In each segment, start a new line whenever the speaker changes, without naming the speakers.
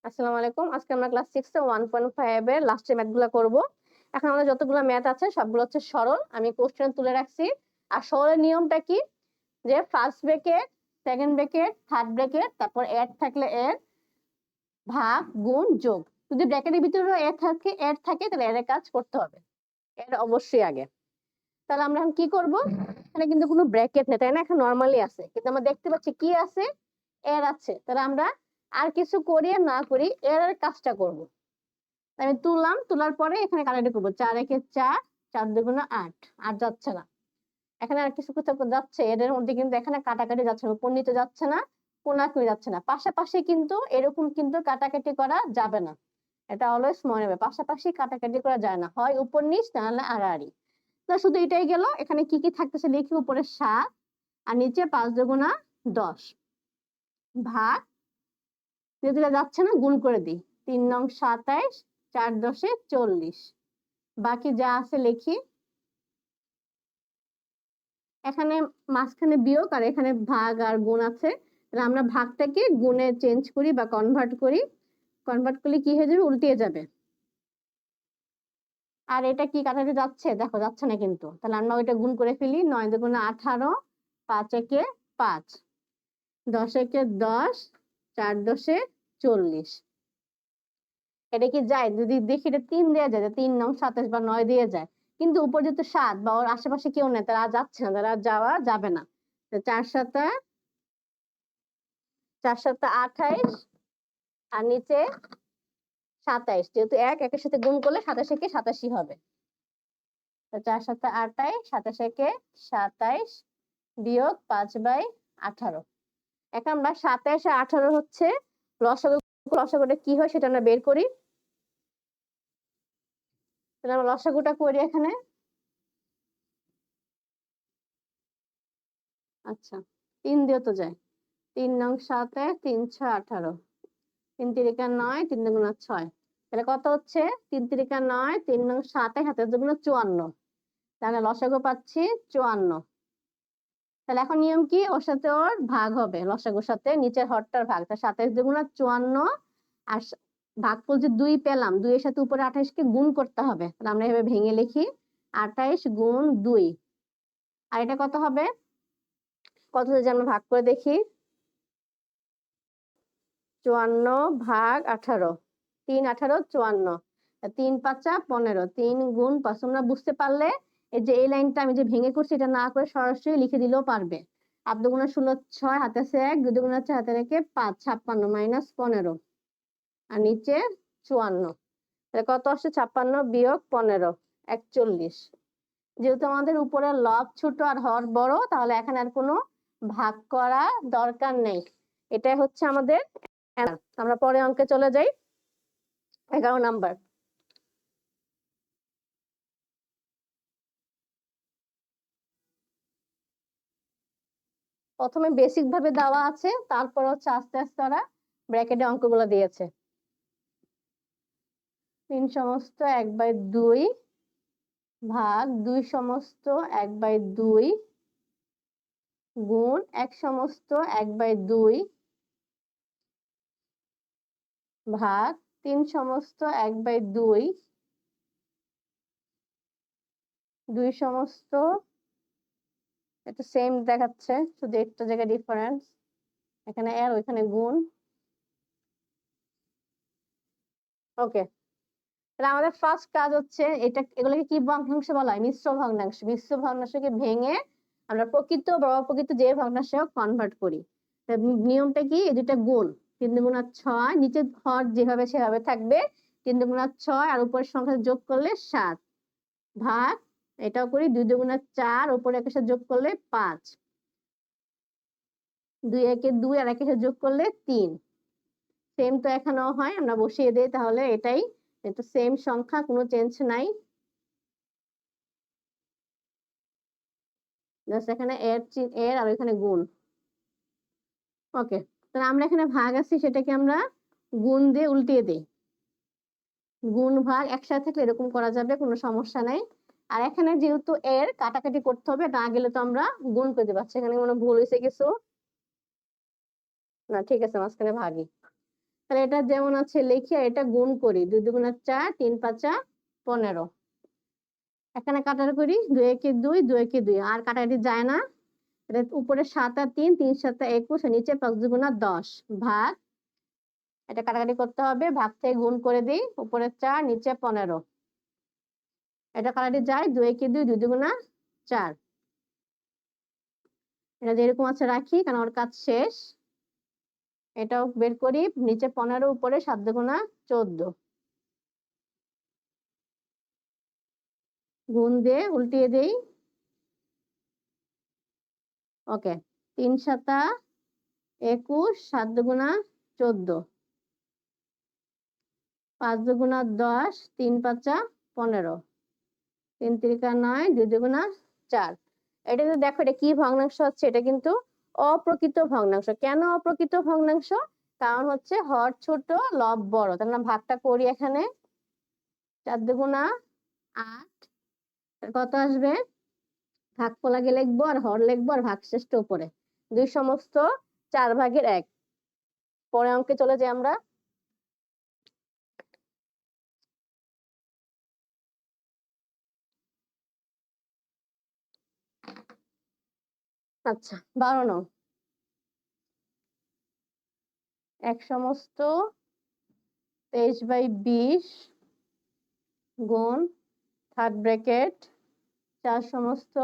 আসসালামু আলাইকুম। আজকে আমরা ক্লাস 6 এ 1.5 এর লাস্টের ম্যাথগুলা করব। এখন আমাদের যতগুলো ম্যাথ আছে সবগুলো হচ্ছে সরল। আমি কোশ্চেন তুলে রাখছি। আর সরলের নিয়মটা কি? যে first bracket, second bracket, third bracket, তারপর এড থাকলে এড, ভাগ, গুণ, যোগ। যদি ব্র্যাকেটের ভিতরে এড থাকে তাহলে এর কাজ করতে হবে। এর অবশ্যই আগে। তাহলে আমরা এখন কি করব? এখানে কিন্তু কোনো ব্র্যাকেট নেই, তাই না? এখন নরমালি আছে। কিন্তু আমরা দেখতে পাচ্ছি কি আছে? এর আছে। তাহলে আমরা আর কিছু করি আর না করি এর কাজটা করব। আমি তুললাম, তোলার পরে এখানে কাটাকাটি করবো। 4 একে 4, 4 দুগুণে 8, 8 যাচ্ছে না। এখানে আর কিছু কোথাও যাচ্ছে, এদের মধ্যে কিন্তু এখানে কাটাকাটি যাচ্ছে না, উপর নিচে যাচ্ছে না, কোনাকুনি যাচ্ছে না। পাশাপাশি কিন্তু এরকম কিন্তু কাটাকাটি করা যাবে না। এটা অলওয়েজ মনে রাখবে, পাশাপাশি কাটাকাটি করা যায় না, হয় উপর নিচ না হলে আড়াআড়ি। তো শুধু এটাই গেল। এখানে কি কি থাকতেছে লিখি। উপরে 7 আর নিচে 5 দুগুণা 10, ভাগ, যেগুলো যাচ্ছে না গুণ করে দিই। 3 নং 27, 4 দশে 40। বাকি যা আছে লিখি। এখানে মাঝখানে বিয়োগ আর এখানে ভাগ আর গুণ আছে। তাহলে আমরা ভাগটাকে গুণে চেঞ্জ করি বা কনভার্ট করি। কনভার্ট করলে কি হয়ে যাবে? উল্টিয়ে যাবে। আর এটা কি কাটাতে যাচ্ছে? দেখো যাচ্ছে না কিন্তু। তাহলে আমরা ওইটা গুণ করে ফেলি। 9 দুগুণে 18, 5 একে 5, 10 একে 10, 4 দশে 40। এটা কি যায়? যদি দেখি এটা 3 দেওয়া যায়, 3 নং 27 বা 9 দিয়ে যায়, কিন্তু উপর যেহেতু 7 বা ওর আশেপাশে কেউ নেই, তারা আর যাচ্ছে না, তারা যাওয়া যাবে না। 4 7 4 7 28 আর নিচে 27, যেহেতু একের সাথে গুণ করলে 27 একে 87 হবে। 4 7 28, 27 একে 27 বিয়োগ 5/18। এখন আমরা 27 আর 18 হচ্ছে লসাগু। লসাগুটা কি হয় সেটা আমরা বের করি। তাহলে আমরা লসাগুটা করি এখানে। আচ্ছা, 3 দিয়ে তো যায়। 3 নং 7 3 6 18, 3 তিরিকা 9, 3 দুগুণা 6। তাহলে কত হচ্ছে? 3 তিরিকা 9, 3 নং 7 হাতে দুগুণা 54। তাহলে লসাগু পাচ্ছি 54। তাহলে এখন নিয়ম কি? ওর সাথে ওর ভাগ হবে, লসাগুর সাথে নিচের হরটার ভাগ। তা 27 দুগুণা 54 আর ভাগফল যে 2 পেলাম, 2 এর সাথে উপরে 28 কে গুণ করতে হবে। তাহলে আমরা এভাবে ভেঙে লিখি 28 গুণ 2। আর এটা কত হবে? কত যে আমরা ভাগ করে দেখি। 54 ভাগ 18, 3 18 54, 3 5 15, 3 গুণ 5। তোমরা বুঝতে পারলে এই যে এই লাইনটা আমি যে ভেঙে করছি এটা না করে সরাসরি লিখে দিলেও পারবে। 8 দুগুণা 16, 6 হাতে আছে 1, 2 দুগুণা 4 হাতে রেখে 5, 56 মাইনাস 15 আর নিচে 54। তাহলে কত আসছে? 56 বিয়োগ 15, 41। যেহেতু আমাদের উপরে লব ছোট আর হর বড়, তাহলে এখানে আর কোনো ভাগ করা দরকার নেই। এটাই হচ্ছে আমাদের। আমরা পরে অঙ্কে চলে যাই। 11 নাম্বার। প্রথমে বেসিক ভাবে দেওয়া আছে, তারপর হচ্ছে আস্তে আস্তে ওরা ব্র্যাকেটে অঙ্কগুলো দিয়েছে। 3 সমস্ত 1/2 ভাগ 2 সমস্ত 1/2 গুণ 1 সমস্ত 1/2 ভাগ 3 সমস্ত 1/2, 2 সমস্ত, এটা সেম দেখাচ্ছে, শুধু একটা জায়গায় ডিফারেন্স। এখানে এর ওইখানে গুণ। ওকে, তাহলে আমাদের ফার্স্ট কাজ হচ্ছে এটা, এগুলোকে কি ভগ্নাংশ বলা হয়? মিশ্র ভগ্নাংশ। মিশ্র ভগ্নাংশকে ভেঙে আমরা প্রকৃত বা অপ্রকৃত যে ভগ্নাংশে কনভার্ট করি। নিয়মটা কি? এই দুটা গুণ। 3 দুগুণা 6, নিচে হর যেভাবে সেভাবে থাকবে। 3 দুগুণা 6 আর উপরের সংখ্যা যোগ করলে 7, ভাগ এটাও করি 2 দুগুণা 4, উপরে একের সাথে যোগ করলে 5, 2 একে 2 আর একের সাথে যোগ করলে 3। সেম তো এখানেও হয়, আমরা বসিয়ে দিই তাহলে এটাই। এটা সেম সংখ্যা, কোনো চেঞ্জ নাই। জাস্ট এখানে এর আর এখানে গুণ। ওকে, তাহলে আমরা এখানে ভাগ আছে সেটাকে আমরা গুণ দিয়ে উল্টিয়ে দিই। গুণ ভাগ একসাথে থাকলে এরকম করা যাবে, কোনো সমস্যা নাই। আর এখানে যেহেতু এর কাটাকাটি করতে হবে, না গেলে তো আমরা গুণ করতে পারছি। এখানে কোনো ভুল হয়েছে কিছু? না, ঠিক আছে, মাঝখানে ভাগই। তাহলে এটা যেমন আছে লিখি, আর এটা গুণ করি। 2 দুগুণা 4, 3 5 15। এখানে কাটার করি, 2 একে 2, 2 একে 2, আর কাটাকাটি যায় না। এটা উপরে 7 আর 3, 3 7 21, আর নিচে 5 দুগুণা 10 ভাগ, এটা কাটাকাটি করতে হবে, ভাগ থেকে গুণ করে দিই, উপরে 4 নিচে 15। এটা কাটাকাটি যায়, 2 একে 2, 2 দুগুণা 4। এটা যেরকম আছে রাখি, কারণ ওর কাজ শেষ। এটাও বের করি, নিচে 15, উপরে 7 দুগুণা 14। গুণ দিয়ে উল্টিয়ে দেই। ওকে, 3 7 21, 7 দুগুণা 14, 5 দুগুণা 10, 3 5 15, 3 3 9, 2 দুগুণা 4। এটা যদি দেখো এটা কি ভগ্নাংশ হচ্ছে, এটা কিন্তু অপ্রকৃত ভগ্নাংশ। কেন অপ্রকৃত ভগ্নাংশ? কারণ হচ্ছে হর ছোট লব বড়। তাহলে আমরা ভাগটা করি, এখানে 4 দুগুণা 8, কত আসবে? ভাগফল আগে লিখবো, আর হর লিখবো, আর ভাগশেষটা উপরে। 2 সমস্ত 4 ভাগের 1। পরে অঙ্কে চলে যাই আমরা। আচ্ছা, 12 নং। 1 সমস্ত 23/20 গুণ থার্ড ব্র্যাকেট 4 সমস্ত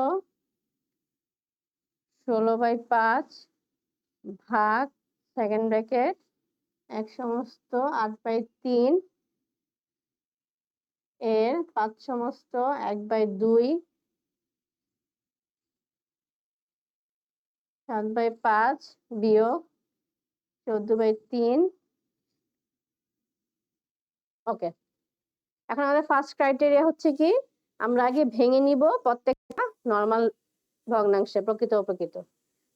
16/5 ভাগ সেকেন্ড ব্র্যাকেট 1 সমস্ত 8/3 এর 5 সমস্ত 1/2 7/5 বিয়োগ 14/3। ওকে, এখন আমাদের ফার্স্ট ক্রাইটেরিয়া হচ্ছে কি, আমরা আগে ভেঙে নিব প্রত্যেকটা নরমাল ভগ্নাংশে, প্রকৃত অপ্রকৃত।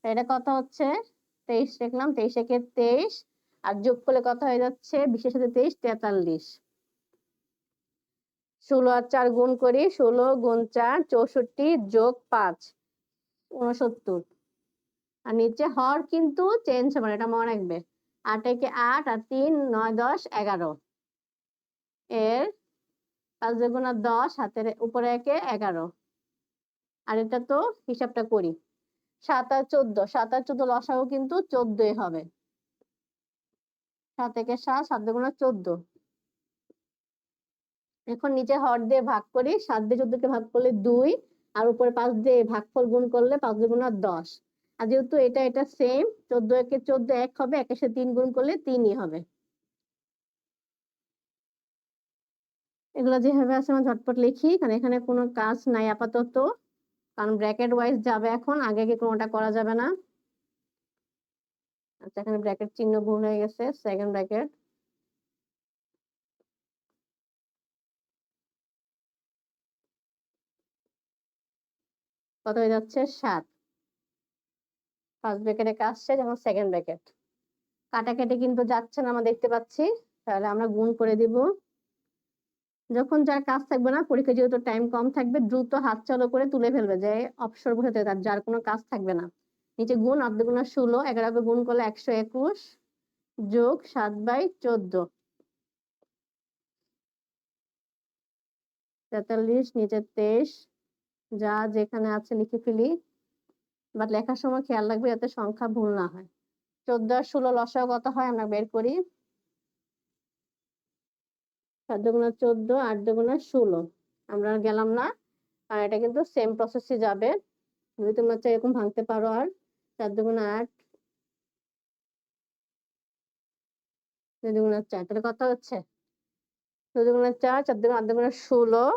এটা কত হচ্ছে? 23 লিখলাম, 23 একে 23, আর যোগ করলে কত হয়ে যাচ্ছে? 20 এর সাথে 23 43। 16 আর 4 গুণ করি, 16 গুণ 4 64 যোগ 5 69। আর নিচে হর কিন্তু চেঞ্জ হবে না, এটা মনে রাখবে। 8 একে 8, আর 3 9 10 11 এর 5 দুগুণা 10, হাতের উপরে একে 11। আর এটা তো হিসাবটা করি, 7 আর 14, 7 আর 14 লসাগু কিন্তু 14 হবে। 7 একে 7, 7 দুগুণা 14। এখন নিচে হর দিয়ে ভাগ করি, 7 দিয়ে 14 কে ভাগ করলে 2, আর উপরে 5 দিয়ে ভাগফল গুণ করলে 5 দুগুণা 10। আর যেহেতু এটা এটা সেম, 14 একে 14 1 হবে, 1 এর সাথে 3 গুণ করলে 3ই হবে। এগুলো যেভাবে আছে আমরা ঝটপট লিখি, কারণ এখানে কোনো কাজ নাই আপাতত, কারণ ব্র্যাকেট ওয়াইজ যাবে এখন, আগে আগে কোনোটা করা যাবে না। আচ্ছা, এখানে ব্র্যাকেট চিহ্ন ভুল হয়ে গেছে, সেকেন্ড ব্র্যাকেট। কত হয়ে যাচ্ছে? 7। ফার্স্ট ব্র্যাকেটে কাজ শেষ, এখন সেকেন্ড ব্র্যাকেট। কাটাকাটি কিন্তু যাচ্ছে না, আমরা দেখতে পাচ্ছি। তাহলে আমরা গুণ করে দিব। যখন যার কাজ থাকবে না, পরীক্ষা যেহেতু টাইম কম থাকবে, দ্রুত হাত চালু করে তুলে ফেলবে, যে অবসর বসে তার যার কোনো কাজ থাকবে না। নিচে গুণ, 8 দুগুণা 16, 11 গুণ করলে 121 যোগ 7/14 43, নিচে 23। যা যেখানে আছে লিখে ফেলি, বাট লেখার সময় খেয়াল রাখবে যাতে সংখ্যা ভুল না হয়। 14 আর 16 লসাগু কত হয় আমরা বের করি। 7 দুগুণা 14, 8 দুগুণা 16। আমরা গেলাম না, আর এটা কিন্তু সেম প্রসেসে যাবে। যদি তোমরা চাই এরকম ভাঙতে পারো। আর 4 দুগুণা 8, 2 দুগুণা 4, তাহলে কত হচ্ছে? 2 দুগুণা 4, 4 দুগুণা 8 দুগুণা 16,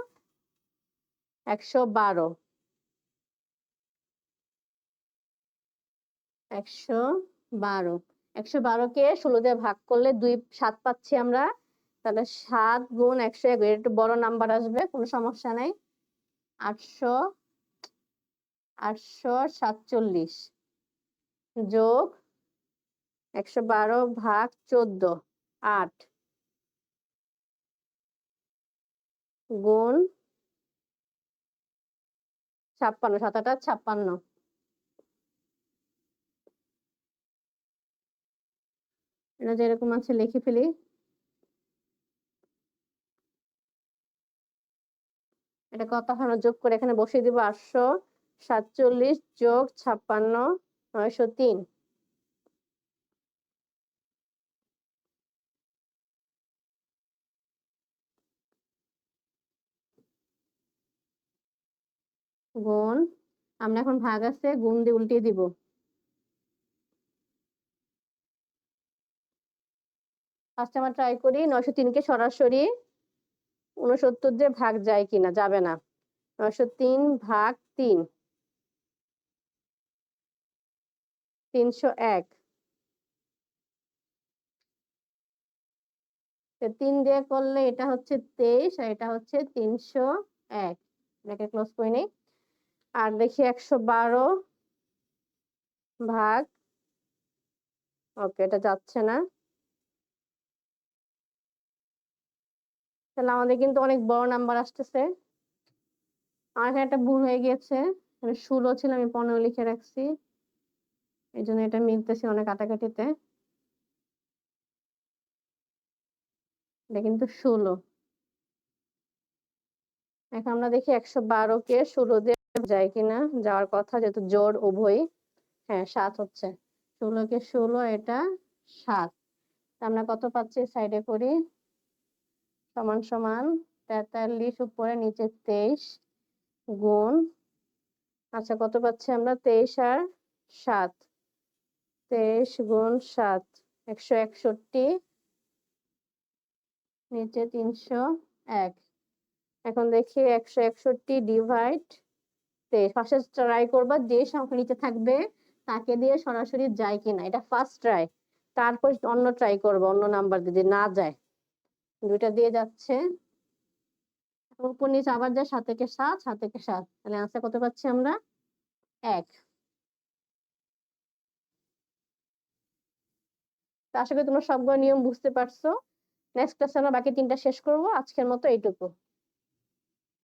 112। 112, 112 কে 16 দিয়ে ভাগ করলে 2 7 পাচ্ছি আমরা। তাহলে 7 গুণ 101, এর একটু বড় নাম্বার আসবে, কোনো সমস্যা নাই। 800 847 যোগ 112 ভাগ 14, 8 গুণ 56, 7 8 56। এটা যেরকম আছে লিখে ফেলি। এটা কত আমরা যোগ করে এখানে বসিয়ে দিব 847 যোগ 56 903। গুণ, আমরা এখন ভাগ আছে গুণ দিয়ে উল্টিয়ে দিব। ফার্স্ট আমরা ট্রাই করি 903 কে সরাসরি 69 দিয়ে ভাগ যায় কিনা, যাবে না। 903 ভাগ 3 301। 3 দিয়ে করলে এটা হচ্ছে 23 আর এটা হচ্ছে 301। এটাকে ক্লোজ করে নেই। আর দেখি 112 ভাগ, ওকে এটা যাচ্ছে না। তাহলে আমাদের কিন্তু অনেক বড় নাম্বার আসতেছে। আমার এখানে একটা ভুল হয়ে গিয়েছে, 16 ছিল আমি 15 লিখে রাখছি, এই জন্য এটা মিলতেছে অনেক কাটাকাটিতে। এটা কিন্তু 16। এখন আমরা দেখি 112 কে 16 দিয়ে যায় কিনা, যাওয়ার কথা যেহেতু জোড় উভয়। হ্যাঁ 7 হচ্ছে। 16 কে 16, এটা 7। আমরা কত পাচ্ছি সাইডে করি, সমান সমান 43 উপরে নিচে 23 গুণ, আচ্ছা কত পাচ্ছি আমরা 23 আর 7, 23 গুণ 7 161, নিচে 301। এখন দেখি 161 ডিভাইড 23। ফার্স্টে ট্রাই করবা যে সংখ্যা নিচে থাকবে তাকে দিয়ে সরাসরি যায় কিনা, এটা ফার্স্ট ট্রাই। তারপর অন্য ট্রাই করবো, অন্য নাম্বার যদি না যায়। দুইটা দিয়ে যাচ্ছে, উপর নিচে আবার যায় 7 থেকে 7 7 থেকে 7, তাহলে আনসার কত পাচ্ছি আমরা 1। তো আশা করি তোমরা সবগুলো নিয়ম বুঝতে পারছো। নেক্সট ক্লাসে আমরা বাকি 3টা শেষ করবো, আজকের মতো এইটুকু।